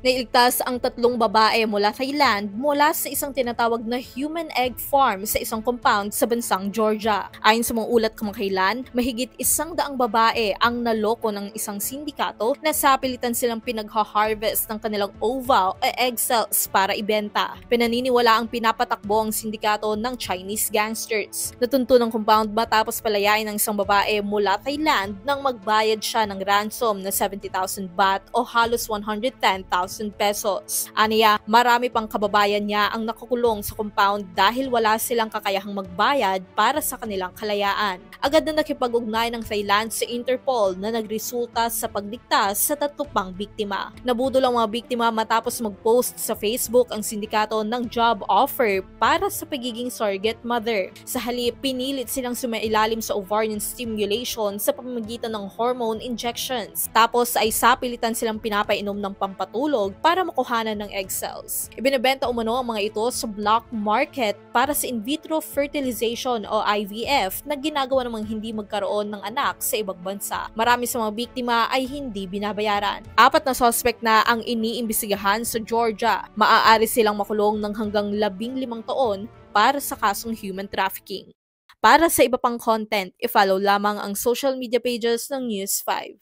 Nailigtas ang tatlong babae mula Thailand mula sa isang tinatawag na human egg farm sa isang compound sa bansang Georgia. Ayon sa mga ulat kamakailan, mahigit 100 babae ang naloko ng isang sindikato na sapilitan silang pinagha-harvest ng kanilang oval o egg cells para ibenta. Pinaniniwala ang pinapatakbo ang sindikato ng Chinese gangsters. Natunto ng compound matapos palayain ng isang babae mula Thailand nang magbayad siya ng ransom na 70,000 baht o halos 110,000 pesos. Aniya, marami pang kababayan niya ang nakakulong sa compound dahil wala silang kakayahang magbayad para sa kanilang kalayaan. Agad na nakipag-ugnay ng Thailand sa Interpol na nagresulta sa pagligtas sa 3 pang biktima. Nabudol ang mga biktima matapos mag-post sa Facebook ang sindikato ng job offer para sa pagiging surrogate mother. Sa halip, pinilit silang sumailalim sa ovarian stimulation sa pamamagitan ng hormone injections. Tapos ay sapilitan silang pinapainom ng pampatulog para makuhanan ng egg cells. Ibinebenta umano ang mga ito sa black market para sa in vitro fertilization o IVF na ginagawa namang hindi magkaroon ng anak sa ibang bansa. Marami sa mga biktima ay hindi binabayaran. 4 na suspect na ang iniimbestigahan sa Georgia. Maaari silang makulong ng hanggang 15 taon para sa kasong human trafficking. Para sa iba pang content, i-follow lamang ang social media pages ng News 5.